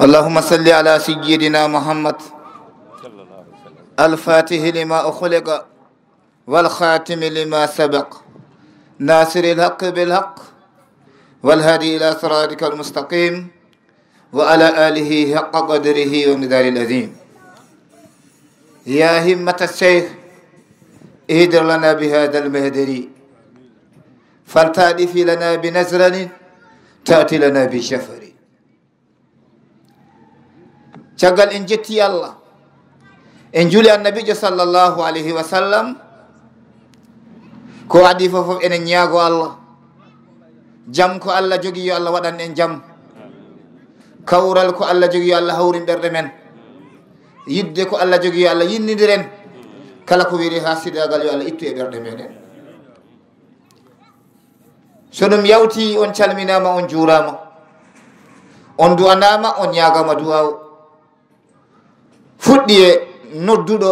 اللهم صل على سيدنا محمد الفاتح لما أخلق والخاتم لما سبق ناصر الحق بالحق والهادي إلى صراطك المستقيم وعلى آله حق قدره ومقداره العظيم. يا همة الشيخ اهدر لنا بهذا المهدر فلتأتي لنا بنزرة تأتي لنا بشفر. caggal en jetti Allah en juli annabijo sallllahu alayhi wa sallam ko adi fof enen ñaago Allah jam ko Allah jogui yo Allah waɗan en jam, kawral ko Allah jogui yo Allah hawrin ɓerɗe men, yidde ko Allah jogui yo Allah yinnidiren, kala ko wiri ha sidagal yo Allah ittu e ɓerɗe meɗen. so ɗum yawti on calminama, on juurama, on duwanama, on ñagama duwaw. fuɗɗi e nodduɗo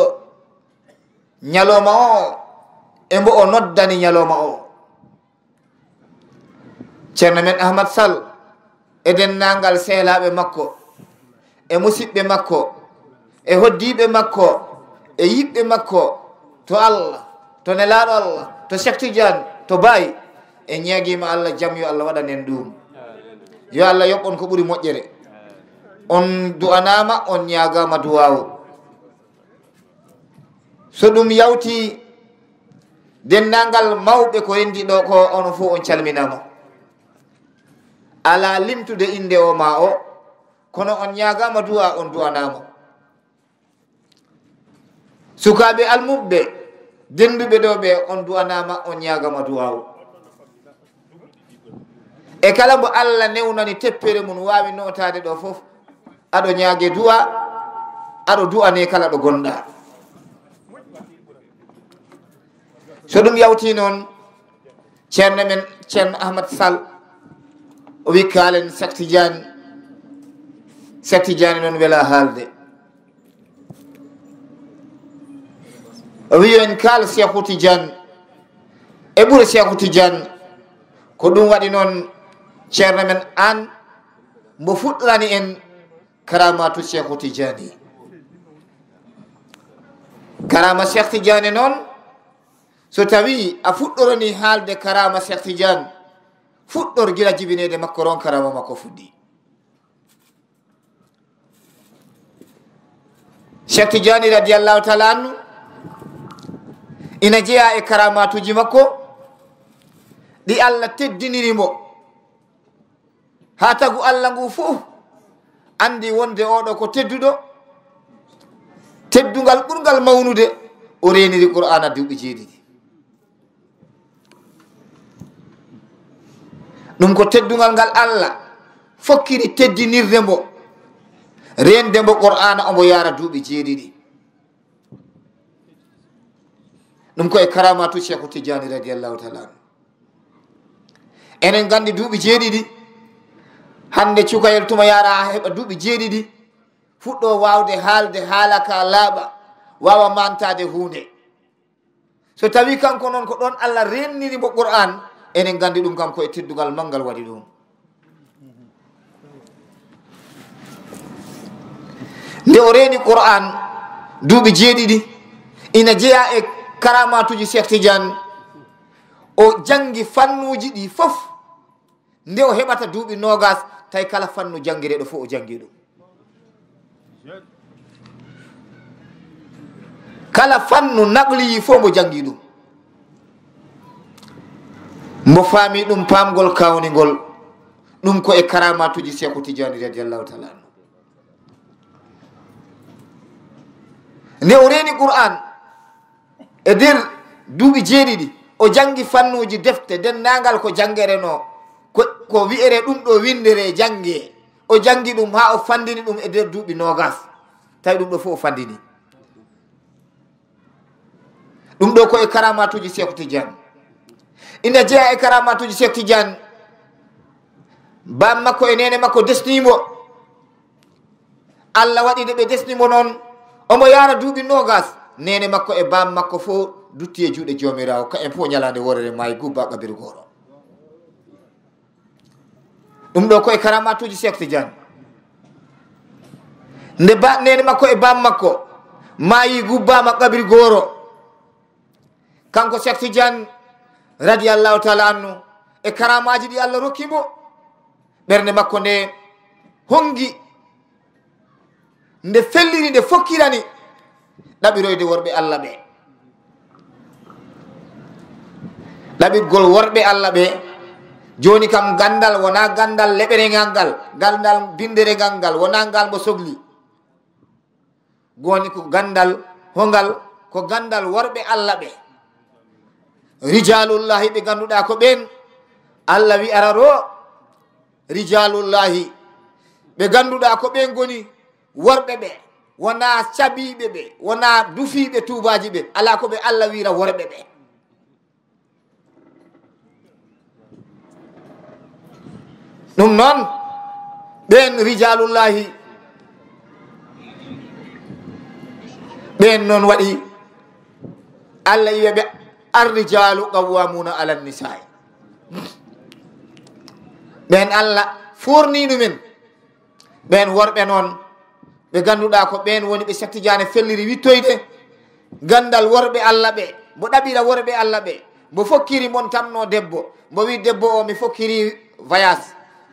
ñalowma o e mbo o noddani ñalowma o ceerno men Ahmad Sall e dennangal sehlaɓe makko e musidɓe makko e hoddiɓe makko e yiɓɓe makko to Allah, to nelaɗo Allah, to Cheikh Tidiane, to Baye, e ñaguima Allah jaam yo Allah waɗanen ɗum, yo Allah yoɓɓon ko ɓuuri moƴƴere. on du'anama, on ñagama duwawo. so ɗum yawti dennangal mawɓe ko rendi ɗo ko on fof on calminama, ala limtude inde o ma o, kono on ñagama duwa, on du'anama. sukaɓe almuɓɓe denduɓe ɗo ɓe, on du'anama, on ñagama duwawo. e kala mbo Allah newnani teppere mum wawi notade ɗo fof, aɗo ñaage duwa, aɗo du'ane kala ɗo gonɗa. so ɗum yawti noon ceerno men ceerno Ahmad Sall o wi kalen Cheikh Tidiane noon wela haalde. o wi en kaal Cheikhou Tidiane e ɓuura Cheikhou Tidiane. ko ɗum waɗi noon ceerno men an mbo fuɗɗorani en karamatu Cheikhou Tidiane. karama Cheikh Tidiane noon so tawi a fuɗɗorani haalde karama Cheikh Tidiane, fuɗɗor gila jibinede makko ron karama makko fuɗɗi. Cheikh Tidiane radiallahu taala anhu ina jeeya e karamatuji makko ɗi Allah teddinirimo, ha tagu Allah ngu fof andi wonde oɗo ko tedduɗo, teddugal ɓurgal mawnude, o reniri Qur'ana duuɓi 7. ɗum ko teddugal ngal Allah fokkiri teddinirde mbo, rende mbo Qur'ana omo yara duuɓi 7. ɗum koye karamatu Cheikhou Tidiane radiallahu taala anhu. enen gandi duuɓi 7 hande cukayel tuma yara ha heɓa duuɓi 7 fuɗɗo wawde haalde haala ka laaɓa, wawa mantade hunde. so tawi kanko noon ko ɗon Allah renniri mo Qur'an, enen gandi ɗum kam koye teddugal mangal waɗi ɗum. nde o reeni Qur'an duuɓi 7 ina jeeya e karamatuji Cheikh Tidiane, o jangi fannuji ɗi fof. nde o heɓata duuɓi 20 tawi kala fannu jangireɗo fof o jangi ɗum. kala fannu naqliyi fof mo jangi ɗum, mo faami ɗum pamgol kawnigol. ɗum ko e karamatuji Cheikhou Tidiane radiallahu taala anhu. nde o reeni Qur'an e nder duuɓi 7 o jangi fannuji defte dennagal ko jangereno, ko wi'ere ɗum ɗo windere jange, o jangi ɗum ha o fandini ɗum e nder duuɓi 20 tawi ɗum ɗo fof o fandini. ɗum ɗo ko e karamatuji Cheikhou Tidiane. ina jeeya e karamatuji Cheikh Tidiane. bam makko e nene makko desnimo, Allah waɗi nde ɓe desnimo noon omo yara duuɓi 20, nene makko e bam makko fof dutti e juuɗe jomirawo, ka en fof ñalade worere maayi gubba ɓaɓiri goro. ɗum ɗo koye karamatuji Cheikh Tidiane. nde nene makko e bam makko maayi gubbama qabri goro kanko Cheikh Tidiane radiyallahu taala anhu e karamaji ɗi Allah rokkimo ɓernde makko nde hongi nde felliri nde fokkirani ɗaɓiroyde worɓe Allah ɓe ɗaɓirgol worɓe Allah ɓe joni kam gandal wona gandal leɓerengal ngal gandal binderengal ngal wona ngal mo sohli goni ko gandal hongal ko gandal worɓe Allah ɓe rijalullahi ɓe ganduɗa ko ɓen Allah wi araro rijalullahi ɓe ganduɗa ko ɓen goni worɓe ɓe wona caɓiɓe ɓe wona dufiɓe tubaji ɓe ala ko ɓe Allah wira worɓe ɓe ɗum noon ɓen rijalullahi ɓen noon waɗi Allah yiyaɓe arrijalu qawwamuna ala nisai ɓen Allah forni ɗumen ɓen worɓe noon ɓe ganduɗa ko ɓen woni ɓe Cheikh Tidiane felliri wittoyde gandal worɓe Allah ɓe mbo ɗaɓira worɓe Allah ɓe mbo fokkiri mon tamno debbo mbo wi debbo o mi fokkiri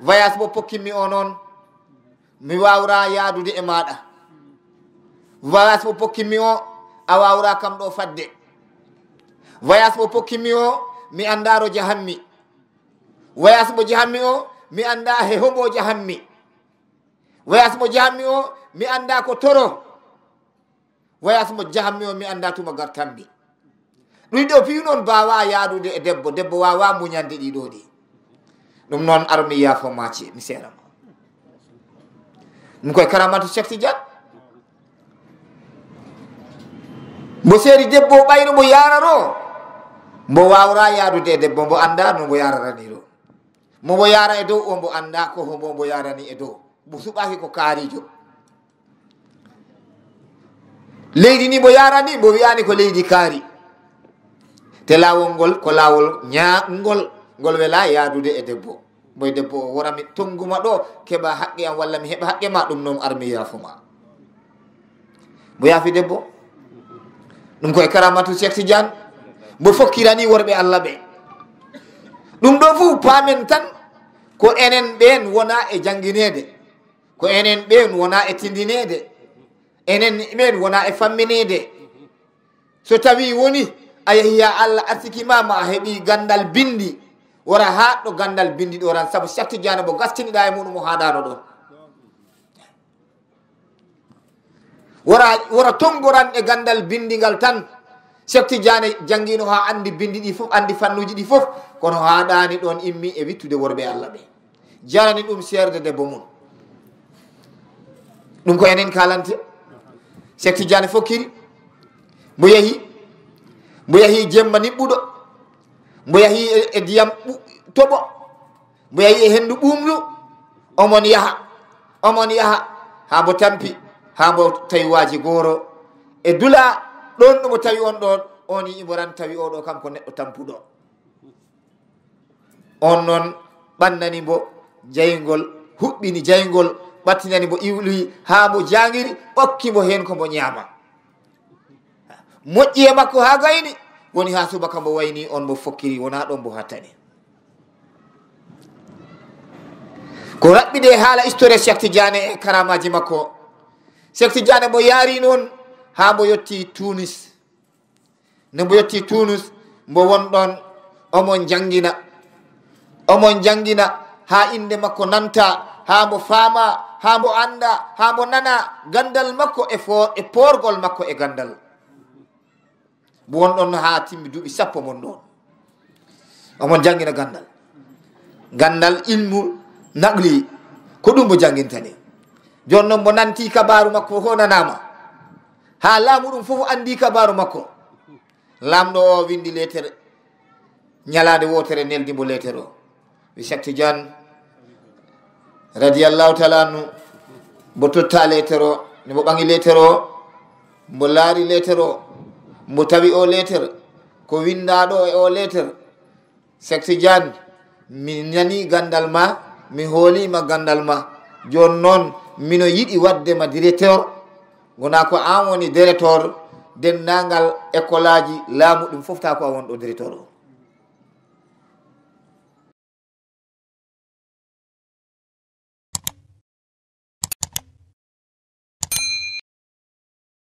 voyage mo pokkinmi o noon mi wawra yaadude e maɗa voyage mo pokkinmi o a wawra kam ɗo fadde voyage mo pokkinmi o mi andaro jahanmi voyage mo jahanmi o mi anda he hombo jahanmi voyage mo jahanmi o mi anda ko toro voyage mo jahanmi o mi anda tuma gartammi ɗum ɗo piwi noon mbawa yaadude e debbo wawa muñande ɗiɗo ɗi ɗum noon armi yaafo macce mi seerama ɗum koye karamatu Cheikh Tidiane mbo seeri debbo ɓayno mo yararo mbo wawra yaadude e debbo mbo anda no mbo yararani ɗo momo yara e dow o mbo anda ko hombo mbo yarani e dow mbo suɓaki ko kaarijo leydi ni mbo yarani mbo wiyani ko leydi kaari te lawol ngol ko lawol ñaagol ngol wela yaadude e debbo boy debbo o worami tonguma ɗo keɓa haqqe am walla mi heɓa haqqe ma ɗum noon armi yaafuma mbo yaafi debbo ɗum koye karamatu Cheikh Tidiane mbo fokkirani worɓe Allah ɓe ɗum ɗo fof paamen tan ko enen ɓen wona e jangguinede ko enen ɓen wona e tindinede enen ɓen wona e famminede so tawi woni a yeehiya Allah artikima ma a heeɓi gandal bindi wora haɗɗo gandal bindi ɗo ran saabu Cheikh Tidiane mo gastiniɗa e muɗum o haɗano ɗon wora tongoran e gandal bindigal tan Cheikh Tidiane jangguino ha andi bindi ɗi foof andi fannuji ɗi foof kono haɗani ɗon immi e wittude worɓe Allah ɓe jarani ɗum serde debbo mum ɗum ko enen kalante Cheikh Tidiane fokkiri mbo yeehi jemma niɓɓuɗo mbo yeehi e ndiyam toɓo mbo yeehi e hendu ɓumdu omon yaha ha mbo tampi ha mbo tawi waji goro e dula ɗon ɗomo tawi on ɗon on yimoran tawi oɗo kanko neɗɗo tampuɗo on noon ɓannani mbo jaygol huɓɓini jaygol ɓattinani mbo iwloyi ha mbo jangiri ɓokki mbo hen ko mbo ñaama moƴƴi e makko ha gayni woni ha subaka mbo wayni on mbo fokkiri wona ɗon mbo hattani ko raɓɓide haala histoire Cheikh Tidiane e karamaji makko Cheikh Tidiane mbo yaari noon ha mbo yetti Tunis nde mbo yetti Tunis mbo won ɗon omon jangina ha inde makko nanta ha mbo faama ha mbo anda ha mbo nana gandal makko e porgol makko e gandal mbo won ɗon ha timmi duuɓi 10 mon ɗon omon jangina gandal ilmu naqli ko ɗum mbo jangintani joni noon mbo nanti kabaru makko ho nanama ha laamu ɗum fof andi kabaru makko lamɗo o windi lettere ñalade wotere neldi mbo lettere o wi Cheikh Tidiane radiyallahu taala anhu mbo totta lettere o mbo ɓangi lettere o mbo laari lettere o mbo tawi o lettere ko windaɗo e o lettere Cheikh Tidiane mi nani gandal ma mi hoolima gandal ma joni noon mino yiɗi waddema directeur gona ko an woni directeur dennangal école aji laamu ɗum fof ta ko a wonɗo directeur o